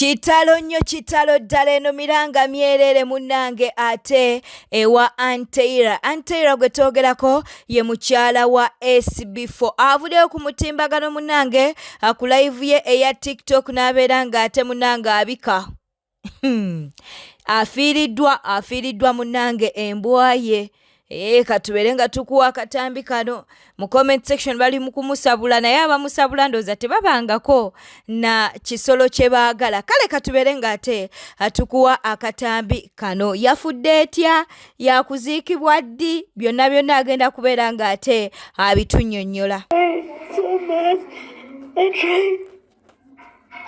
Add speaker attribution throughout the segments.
Speaker 1: Kitalo nnyo kitalo ddala eno miranga myerere munnange ate ewa Anteira gwe twogerako ye mukyala wa SB4 avuddeyo ku mutimbagano munnange ku live ye eya TikTok n'abeera ng'ate munnange abika afiiriddwa munnange embwa ye. Katubeere nga tukuwa akatambi kano mu comment section bali mu kumusabula naye abamusabula ndooza tebabangako na kisolo kye baagala. Kale katubeere ng'ate tukuwa akatambi kano. Yafudde etya, yakuziikibwa ddi, byonna agenda kubeera ng'ate abitunnyonnyola.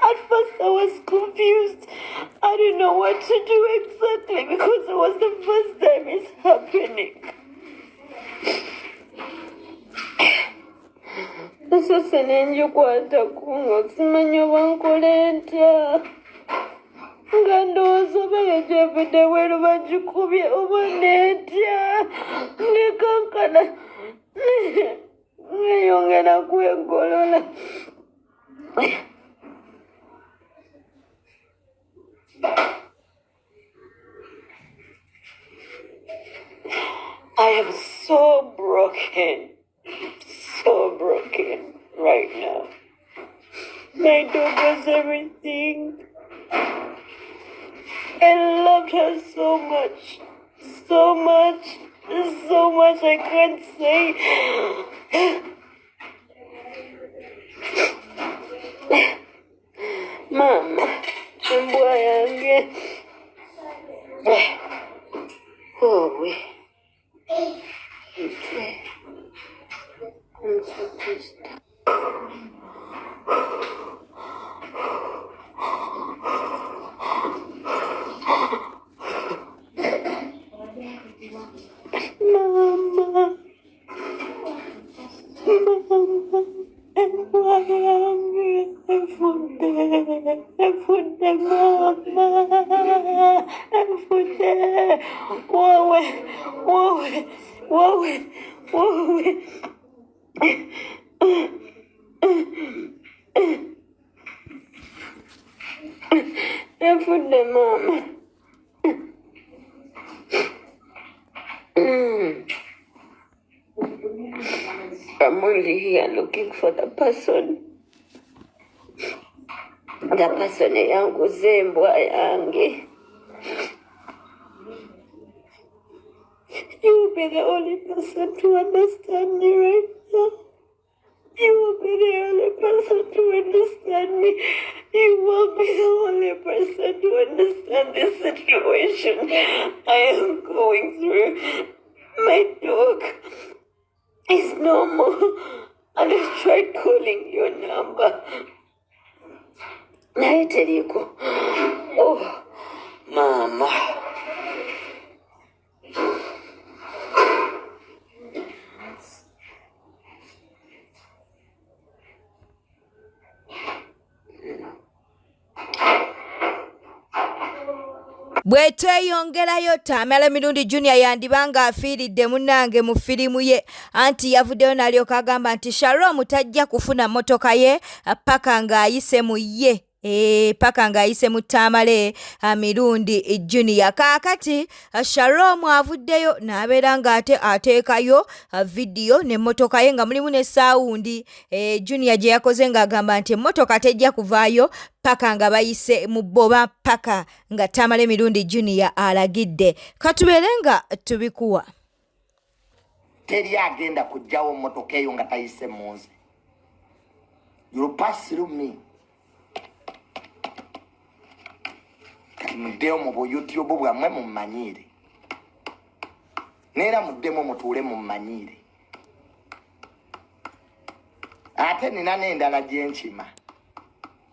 Speaker 2: At first I was confused. I didn't know what to do exactly because it was the first time it's happening. Sasa nenje kwata kungo simanyo bankolenta. Ngandooza bayajavide wero bajikubye obonetya. Nekankana. Ngeyongera kwegolola. I am so broken right now. My dog was everything. I loved her so much I can't say. Mama, mbwa yange. Oh, we. Okay. I'm so pissed. Mama. I'm only here looking for the person yangu zembwa yange. You will be the only person to understand me right now. You will be the only person to understand me. You will be the only person to understand this situation I am going through. My dog is normal. And I tried calling your number. I tell you, oh, Mama.
Speaker 1: Bwetweyongerayo Chamil mirundi Junior yandibanga afiiridde munnange mu firimu ye anti yavuddeyo n'alyoka agamba nti Shalom tajja kufuna mmotoka ye paka ng'ayise mu ye. Paka ng'ayise mu Chamil mirundi Junior. Kaakati Shalom avuddeyo n'abeera ng'ate ateekayo vidiyo n'emmotoka ye nga mulimu ne saawundi Junior gye yakoze ng'agamba nti emmotoka tejja kuvaayo paka nga bayise mu bboba paka nga Chamil mirundi Junior alagidde. Katubeere nga tubikuwa.
Speaker 3: Teri agenda kujjawo mmotoka eyo nga tayise mu nze. You'll pass through me. Muddeo mu YouTube bwammwe mummanyiire. Neera muddemu mutuule mummanyiire. Ate nina n'endala gye nkima.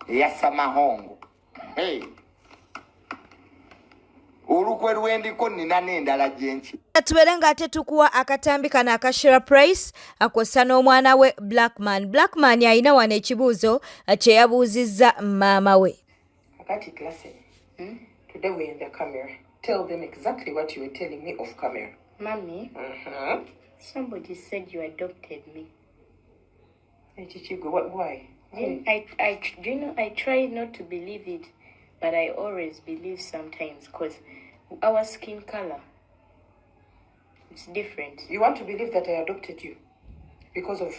Speaker 3: Eyassa mahongo. Olukwe lwendiko nina n'endala gye nkima.
Speaker 1: Tubeere ng'ate tukuwa akatambi kano aka Share Price akosa n'omwana we Blackman alina wano ekibuuzo kye yabuuzizza maama we.
Speaker 4: Akati classe. Today we're in the camera. Tell them exactly what you were telling me off camera.
Speaker 2: Mommy, somebody said you adopted me.
Speaker 4: Hey, Chichigo, why?
Speaker 2: I tried not to believe it. But I always believe sometimes because our skin color, it's different.
Speaker 4: You want to believe that I adopted you because of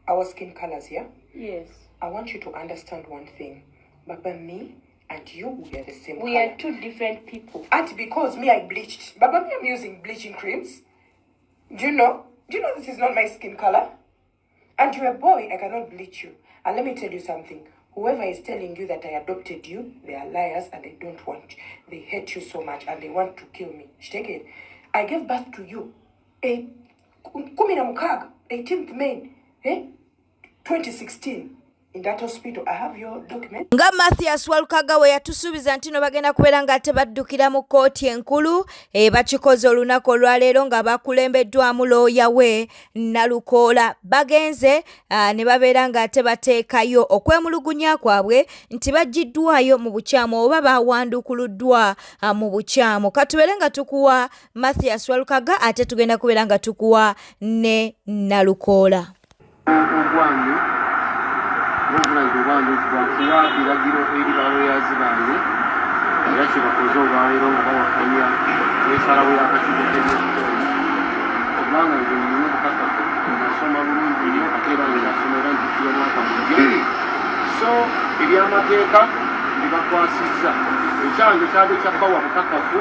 Speaker 4: our skin colors, yeah?
Speaker 2: Yes.
Speaker 4: I want you to understand one thing. Baba, me and you, we are the same
Speaker 2: We
Speaker 4: color.
Speaker 2: are two different people.
Speaker 4: And because me, I bleached. Baba, me, I'm using bleaching creams. Do you know? Do you know this is not my skin color? And you're a boy, I cannot bleach you. And let me tell you something. Whoever is telling you that I adopted you, they are liars and they don't want you. They hate you so much and they want to kill me. Take it. I gave birth to you. 18th May, 2016. In that hospital, I have your document.
Speaker 1: Nga MATHIAS WALUKAGA we yatusuubiza nti no bagenda kubeera nga ate baddukira mu kkooti enkulu bakikoze olunaku olwaleero nga bakulembeddwamu looya we Nalukoola bagenze ne babeera nga ate bateekayo okwemulugunya kwabwe nti baggiddwayo mu bukyamu oba bawandukuluddwa mu bukyamu. Katubeere nga tukuwa MATHIAS WALUKAGA ate tugenda kubeera nga tukuwa ne Nalukoola.
Speaker 5: Ugandan kuwa biragiro eri baloyazi bange era kyebakoze olwaleero nga bawakanya ensalawo y'akakiiko k'ebyobutonde kubanga nze nina obukakafu nasoma bulungi nnyo ate era ngasoma era nzikira mwaka mujja so ebyamateeka bibakwasizza ekyange kyali kyabbawa bukakafu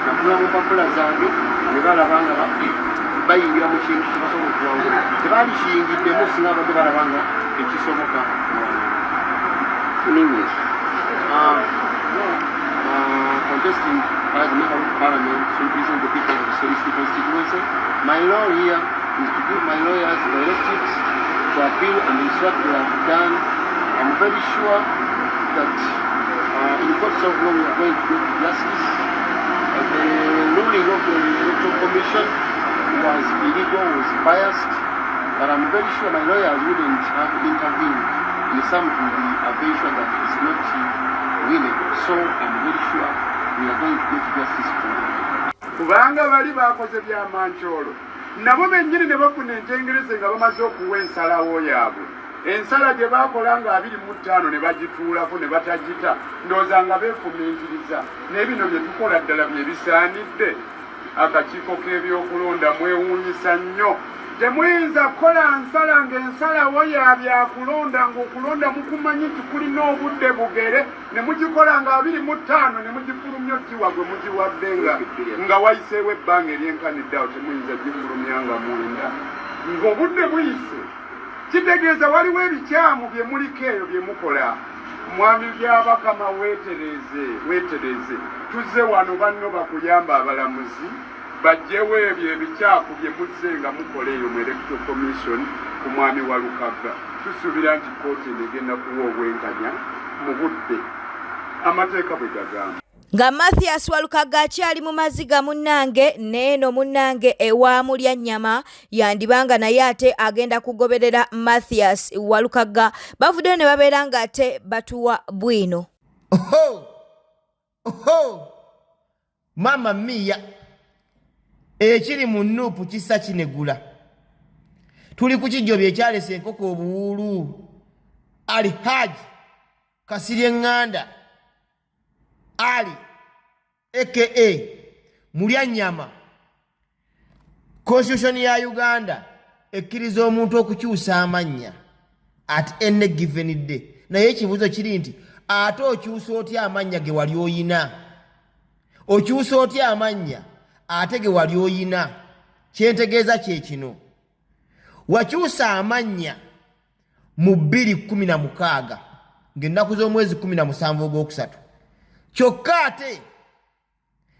Speaker 5: nakula mu mpapula zange ne balaba nga bayingira mu kintu kibasobola okuwangula tebaali kiyingiddemu singa abadde balaba nga ekisoboka in English. Contesting as member of parliament to represent the people of the Solicitor constituency. My law here is to give my lawyers directives to appeal and instruct what they have done. I'm very sure that in the courts of law we are going to get justice. The ruling of the Electoral Commission was illegal, was biased, but I'm very sure my lawyers wouldn't have intervened in some to the aversion that is not winning. So I'm very sure we are going to get justice for them.
Speaker 6: Kubanga bali bakoze bya mancholo nabo bennyini ne bafuna entengereze nga bamaze okuwa ensalawo yaabwe ensala gye bakola nga 25 ne bagituulako ne batagita ndowooza nga beefumiitiriza n'ebino bye tukola ddala bye bisaanidde akakiiko k'ebyokulonda mwewuunyisa nnyo temuyinza kukola nsala ng'ensalawo yabyakulonda ng'okulonda mukumanyi nti kulina obudde bugere ne mugikola nga 25 ne mugifulumya okiwa gwe mugiwadde nga wayiseewo ebbanga eryenkaniddeawo temuyinza gifulumya nga mwenda ng'obudde buyise kitegeeza waliwo ebikyamu bye muliko eyo bye mukola mwami byabakama weetereze tuzze wano banno bakuyamba abalamuzi bajjewo ebyo ebikyafu bye muzze nga mukola eyo mu Electoral Commission ku mwami Walukaga. Tusuubira nti kkooti egenda kuwa obwenkanya mu budde amateeka bwe gagamba.
Speaker 1: Nga MATHIAS WALUKAGA akyali mu maziga munnange neeno munnange ewa mulya nnyama yandibanga naye ate agenda kugoberera MATHIAS WALUKAGA bavuddeyo ne babeera nga ate batuwa bwino.
Speaker 7: Mama mia ekiri mu Nuupu kissa kinegula tuli ku kijjobya ekyalesa enkoko obuwuulu Ali Haji Kasirye Nganda Ali aka mulya nnyama. Constitution ya Uganda ekkiriza omuntu okukyusa amannya at any given day. Naye ekibuuzo kiri nti ate okyusa otya amannya ge wali oyina? Okyusa otya amannya ate ge wali oyina? Kyentegeeza kye kino. Wakyusa amannya mu 2016 ng'ennaku z'omwezi 17 ogwokusatu. Kyokka ate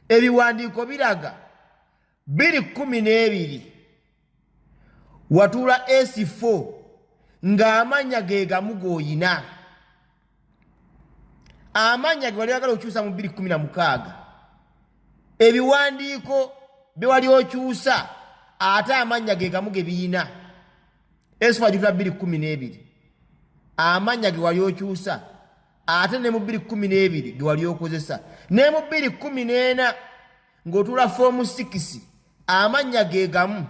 Speaker 7: ebiwandiiko biraga 2012 watuula S4 ng'amannya ge gamu g'oyina. Amannya ge wali oyagala okyusa mu 2016 ebiwandiiko bye wali okyusa ate amannya ge gamu ge biyina. S4 agitula 2012 amannya ge wali okyusa ate ne mu 2012 ge wali okozesa ne mu 2014 ng'otuula form 6 amannya ge gamu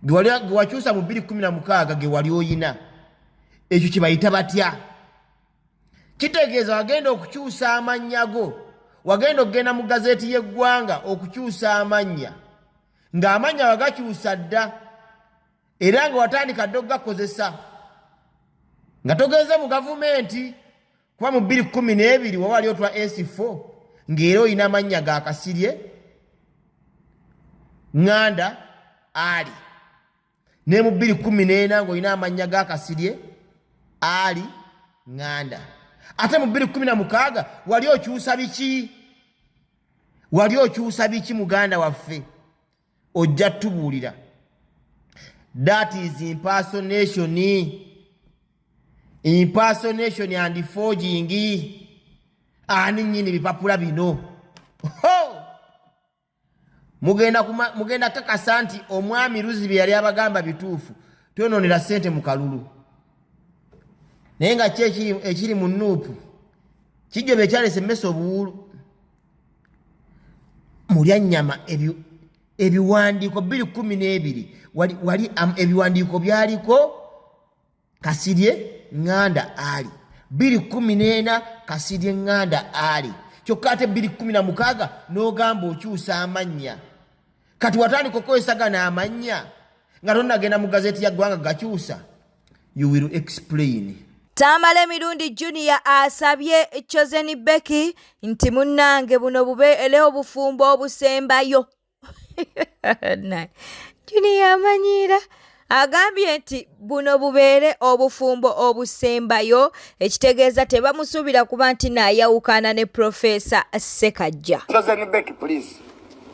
Speaker 7: ge wakyusa mu 2016 ge wali oyina. Ekyo kye bayita batya? kitegeeza wagenda okukyusa amannya go, wagenda okugenda mu gazeeti y'eggwanga okukyusa amannya, ng'amannya wagakyusa dda era nga watandika dde okugakozesa nga togenze mu gavumenti, kuba mu 2012 wawali otwa S4 ng'era olina amannya ga Kasirye, Nganda, Ali, ne mu 2014 ng'olina amannya ga Kasirye, Ali, Nganda. Ate mu 2016 wali okyusa biki? Wali okyusa biki muganda waffe? Ojja tubuulira. That is impersonation. Impersonation and forging. Ani nyini bipapula bino. Mugenda kakasa nti omwami Luzibe yali abagamba bituufu. Twenoonera ssente mu kalulu. Naye nga ekiri mu nuupu kijjo bye kyalese emmese obuwulu. Mulya nnyama ebiwandiiko 2012 wali ebiwandiiko byaliko Kasirye, Nganda, Ali. 2014 Kasirye, Nganda, Ali. Kyokka ate 2016 n'ogamba okyusa amannya. Kati watandika okukozesagana amannya nga tonnagenda mu gazeeti ya ggwanga gakyusa. You will explain.
Speaker 1: Tamale mirundi Junior asabye Chosen Becky nti munnange buno bubeere obufumbo obusembayo. Junior amanyira agambye nti buno bubeere obufumbo obusembayo, ekitegeeza tebamusuubira kuba nti naayawukana ne Professor Ssekajja.
Speaker 3: Chosen Becky please.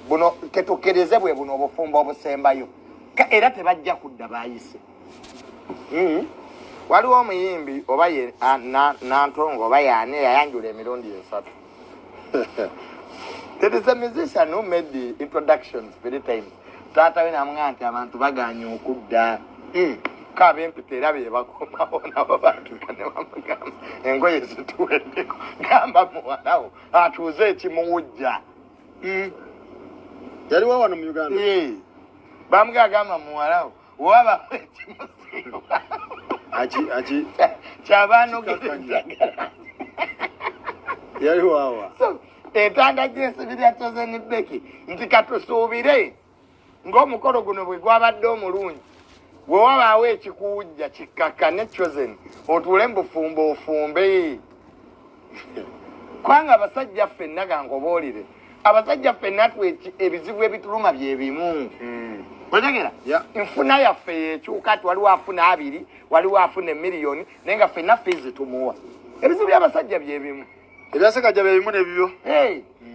Speaker 3: Buno tetukkirize bwe buno obufumbo obusembayo. Era tebajja kudda bayise. Waliwo omuyimbi oba ye Nantongo oba yaani yayanjula emirundi 3. There is a musician who made the introductions for the time. Tata we namugamba nti abantu baganye okudda. Kabe empite era bye bakomawo nabo batukane bamugamba. Engoye zituweddeko. Gamba muwalawo atuuze ekimuwujja.
Speaker 5: Yaliwo wano mu Uganda.
Speaker 3: Bamugamba muwalawo waba ekimusinga.
Speaker 5: Achi.
Speaker 3: Chabano gitanja.
Speaker 5: Yali wawa.
Speaker 3: So, etanda gyesibira Chosen Becky nti katusuubire ng'omukolo guno bwe gwabadde omulungi bwe wabaawo ekikuwujja kikkaka ne Chosen otuule mbufumbo ofumbe. Kwanga abasajja ffenna gangoboolire abasajja ffenna ebizibu ebituluma bye bimu. Otegera? Nfuna yaffe yekyuka ati waliwo afuna 2, waliwo afuna miliyoni naye nga ffenna feezi tumuwa. Ebizibu by'abasajja bye bimu.
Speaker 5: Ebyassekajja bye bimu n'ebibyo.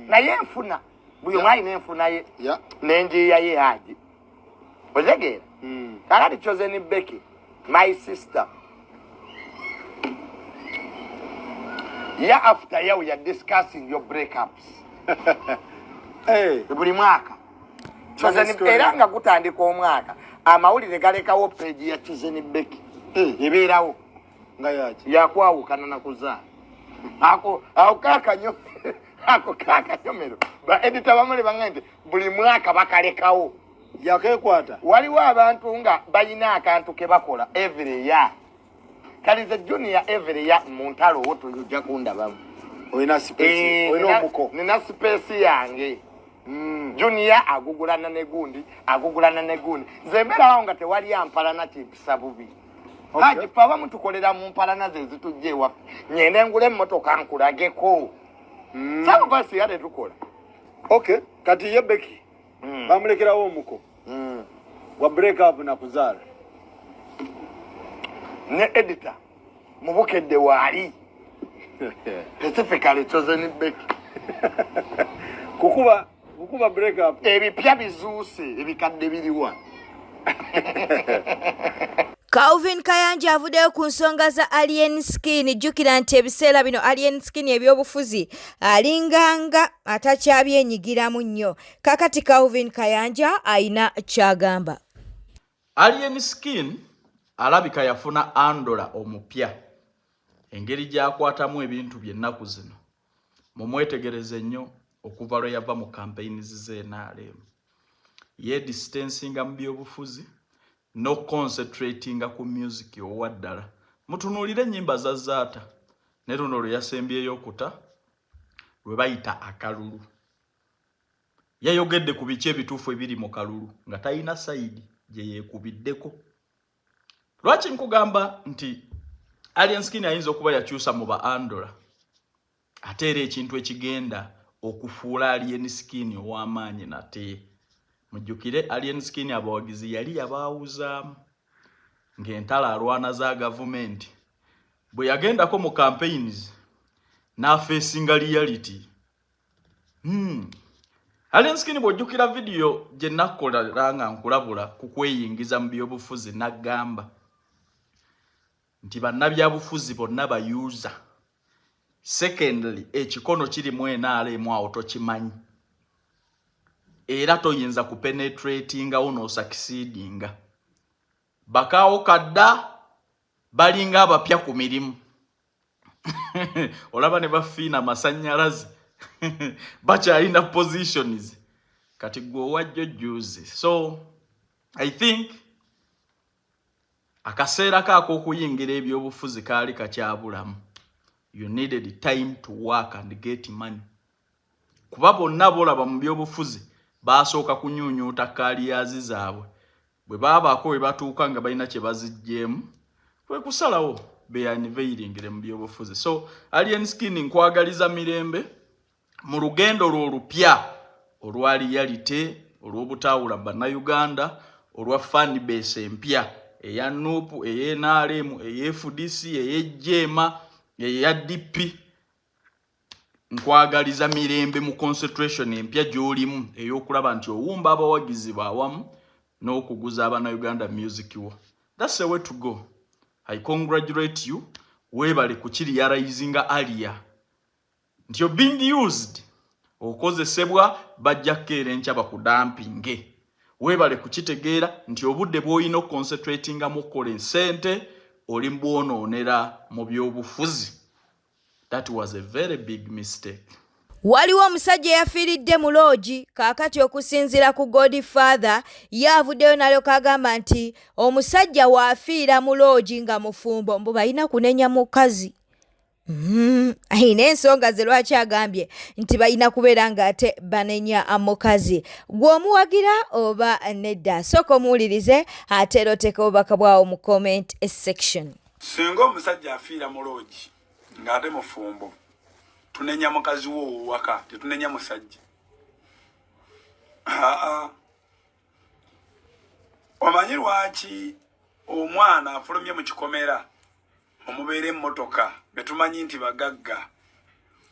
Speaker 3: Naye nfuna buli omu alina enfuna ye n'enjiya ye haji. Otegera? Kakati Chosen Becky, my sister. Year after year we are discussing your breakups. Buli mwaka. Chosen era nga gutandika omwaka amawulire galekawo page ya Chosen Becky ebeerawo
Speaker 5: nga yaki
Speaker 3: yakwawukana na kuzaala ako kakanyomero ba editor bamuli bangamba nti buli mwaka bakalekawo
Speaker 5: yakekwata.
Speaker 3: Waliwo abantu nga balina akantu ke bakola every year. Kalize Junior every year mu ntalo woto ojja kundabamu.
Speaker 5: Oyina space, oyina omuko.
Speaker 3: Nina space yange. Junior agugulana negundi. Nze mbeerawo nga tewali ampalana kimpisa bubi. Haji paba mutukolera mu mpalana ze zitujje ewaffe. Nyende ngule emmotoka nkulageko. Sabu basi yale tukola.
Speaker 5: Okay, kati ye Becky. Bamulekerawo omuko. Wa break up na kuzaala.
Speaker 3: Ne editor mubukedde waali. Specifically Chosen Becky.
Speaker 5: Kukuba break up.
Speaker 3: Ebipya bizuuse ebikadde biriwa.
Speaker 1: Calvin Kayanja avuddeyo ku nsonga za alien skin. Jjukira nti ebiseera bino alien skin ebyobufuzi alinganga atakyabyenyigiramu nnyo. Kakati Calvin Kayanja ayina kyagamba.
Speaker 8: Alien skin alabika yafuna andola omupya. Engeri gyakwatamu ebintu by'ennaku zino mumwetegereze nnyo okuva lwe yava mu campaigns z'NRM. Ye distancinga mu byobufuzi no concentrating ku music owaddala. Mutunuulire ennyimba za Zaata ne luno lwe yasembyeyo okuta lwe bayita akalulu. Yayogedde ku biki ebituufu ebiri mu kalulu nga talina sayidi gye yeekubiddeko. Lwaki nkugamba nti Alien Skin ayinza okuba yakyusa mu ba Andola ate era ekintu ekigenda okufuula Alien Skin ow'amaanyi nate. Mujjukire Alien Skin abawagizi yali yabaawuzaamu ng'entala alwana za gavumenti. Bwe yagendako mu campaigns n'afeesinga reality. Alien Skin bw'ojjukira video gye nakola nga nkulabula ku kweyingiza mu byobufuzi n'agamba nti bannabyabufuzi bonna bayuza. Secondly, ekikono kirimu NRM awo tokimanyi. Era toyinza kupenetratinga uno succeedinga. Bakaawo kadda balinga abapya ku mirimu. Olaba ne bafiina masannyalaze. Bakyalina positions. Kati gwe wajjo juice. So, I think akaseera kaako okuyingira ebyobufuzi kaali kakyabulamu. You needed time to work and get money. Kuba bonna bolaba mu byobufuzi basooka kunyuunyuuta kaaliyazi zaabwe. Bwe baabaako we batuuka nga balina kye baziggyemu kwe kusalawo beyaniveiringire mu byobufuzi. So Alien Skin nkwagaliza mirembe mu lugendo lwo olupya olwa reality olw'obutaawula bannayuganda olwa fan base empya eya NUP, eya NRM, eya FDC, eya Jema, eya DP. Nkwagaliza mirembe mu concentration empya gy'olimu ey'okulaba nti owumba abawagizi baawamu n'okuguza Uganda music wo. That's the way to go. I congratulate you. Webale kuchiri ya raisinga alia. Nti you're being used. Okozesebwa bajja kere nchaba kudampinge. Webale kuchitegeera nti obudde bw'olina concentratinga mu kola sente oli mbwonoonera mu by'obufuzi. That was a very big mistake.
Speaker 1: Waliwo omusajja yafiiridde mu loogi kaakati okusinziira ku Godfather yaavuddeyo nalyo kagamba nti omusajja waafiira mu loogi nga mufumbo mbu balina kunenya mukazi. Ayina ensonga ze lwaki agambye nti balina kubeera nga ate banenya mukazi. Gwe omuwagira oba nedda? Sooka omuwulirize ate era oteeka obubaka bwawo mu comment section.
Speaker 6: Singa omusajja afiira mu loogi ng'ate mufumbo tunenya mukazi wo waka tetunenya musajja. Omanyi lwaki omwana afulumye mu kikomera omubeere emmotoka betumanyi nti bagagga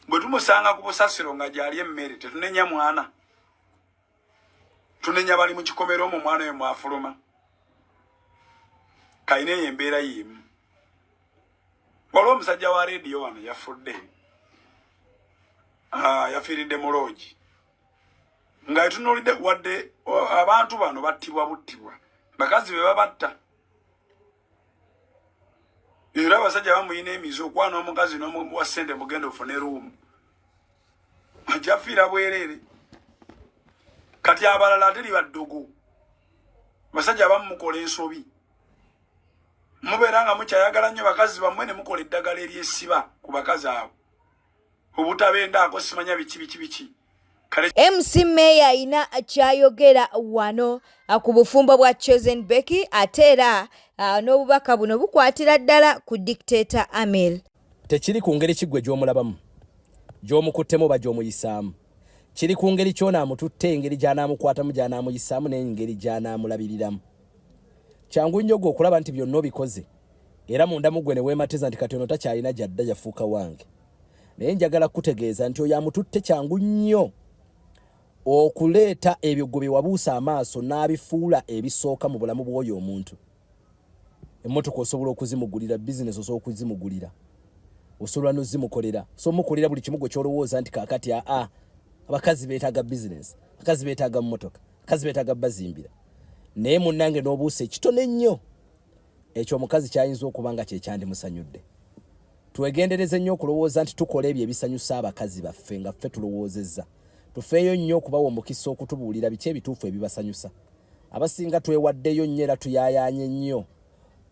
Speaker 6: bwe tumusanga ku busasiro nga gyali emmere tetunenya mwana, tunenya bali mu kikomera omwo mwana oyo mwafuluma. Kayina eyo embeera yimu. Waliwo omusajja wa rediyo wano yafudde. Yafiiridde mu loogi nga etunuulidde wadde abantu bano battibwa buttibwa bakazi be babatta era abasajja bamuyina emizo okwana omukazi n'omuwa ssente mugenda ofune ruumu ajja fiira bwereere. Kati abalala ate libaddogo basajja bamukola ensobi mubeera nga mukyayagala nnyo bakazi bammwe ne mukola eddagala eryesiba ku bakazi abo obutabendaako simanya biki.
Speaker 1: MC Meya ayina kyayogera wano ku bufumbo bwa Chosen Becky ate era n'obubaka buno bukwatira ddala ku dictator Amel.
Speaker 9: Tekiri ku ngeri kiggwe gy'omulabamu gy'omukuttemu oba gy'omuyisaamu. Kiri ku ngeri ky'onaamututte, engeri gy'anaamukwatamu gy'anaamuyisaamu n'engeri gy'anaamulabiriramu. Kyangu nnyo gwe okulaba nti byonna obikoze era munda mu ggwe ne weemateza nti kati ono takyalina gy'adda yafuuka wange. Naye njagala kutegeeza nti oyo amututte kyangu nnyo okuleeta ebyo gwe wabuusa amaaso n'abifuula ebisooka mu bulamu bw'oyo omuntu. Emmotoka osobola okuzimugulira, bizinesi osobola okuzimugulira, osobola n'ozimukolera, so mukolera buli kimu gwe ky'olowooza nti kaakati abakazi beetaaga bizinesi, abakazi beetaaga mmotoka, abakazi beetaaga bazimbira. Naye munnange n'obuusa ekitone nnyo ekyo omukazi kyayinza okuba nga kye kyandimusanyudde. Twegendereze nnyo okulowooza nti tukola ebyo ebisanyusa abakazi baffe nga ffe tulowoozezza. Tufeeyo nnyo okubawa omukisa okutubuulira biki ebituufu ebibasanyusa. Abasinga twewaddeyo nnyo era tuyaayaanye nnyo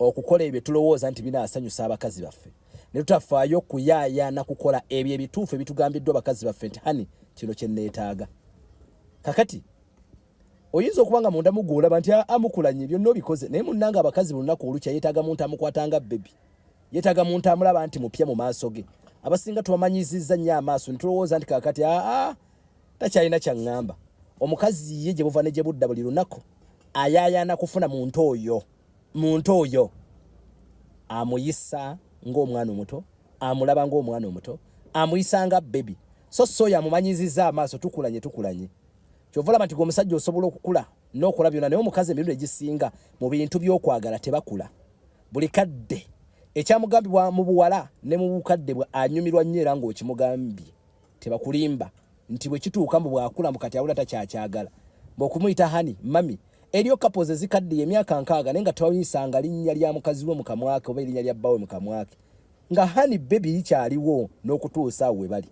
Speaker 9: okukola ebyo tulowooza nti binaasanyusa abakazi baffe ne tutafaayo kuyaayaana kukola ebyo ebituufu ebitugambiddwa abakazi baffe nti hani kino kye nneetaaga. Kakati oyinza okuba nga munda muguulaba nti amukulanye byonna obikoze naye munnanga abakazi buli lunaku olukya yeetaaga muntu amukwatanga bebi, yeetaaga muntu amulaba nti mupya mu maaso ge. Abasinga tubamanyizizza nnyo amaaso ne tulowooza nti kakati takyalina kyaŋŋamba. Omukazi ye gye buva ne gye budda buli lunaku ayaayaana kufuna muntu oyo amuyisa ng'omwana omuto, amulaba ng'omwana omuto, amuyisa nga bebi. So oyo amumanyizizza amaaso tukulanye. Kyova olaba nti gwe omusajja osobola okukula n'okola byonna naye omukazi emirundi egisinga mu bintu by'okwagala tebakula. Buli kadde ekyamugambibwa mu buwala ne mu bukadde bwe anyumirwa nnyo era ng'okimugambye tebakulimba nti bwe kituuka mu bwakula mu kati awula takyakyagala. Bw'okumuyita hani mami eriyo kapoze zikaddiye emyaka 6 naye nga tewayisanga linnya lya mukazi we mu kamwake oba erinnya lya bbawe mu kamwake nga hani bebi likyaliwo n'okutuusa awo we bali.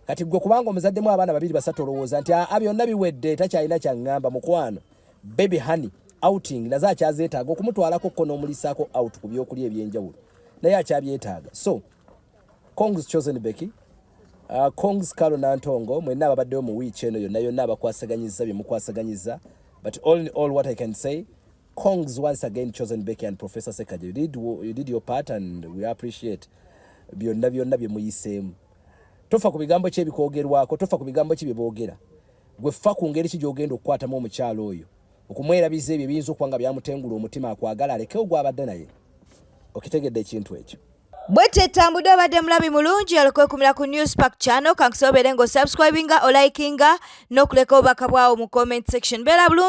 Speaker 9: Kati gwe kubanga omuzaddemu abaana 2 3 olowooza nti byonna biwedde takyalina kyaŋŋamba mukwano bebi hani outing nazo akyazeetaaga okumutwalako ko n'omulisaako out ku byokulya ebyenjawulo naye akyabyetaaga. So Kongs chosen Becky, Kongs Kalo Nantongo mwenna abaddewo mu wiiki eno yonna abakwasaganyizza bye mukwasaganyiza. But all in all, what I can say, Kongs once again chosen Becky and Professor Sekaja. You did your part and we appreciate byonna bye muyiseemu. Tofa ku bigambo kye bikoogerwako, tofa ku bigambo kye byeboogera. Gwe ffa ku ngeri ki gy'ogenda okukwatamu omukyalo oyo. Okumwerabiza ebyo ebiyinza okuba nga byamutengula omutima akwagala alekewo gw'abadde naye. Okitegedde ekintu ekyo.
Speaker 1: Bweti etambudde obadde mulabi mulungi olw'okwekumira ku News Park channel kankusobere ng'osubscribinga, olikinga n'okuleka obubaka bwawo mu comment section. Beera bulungi.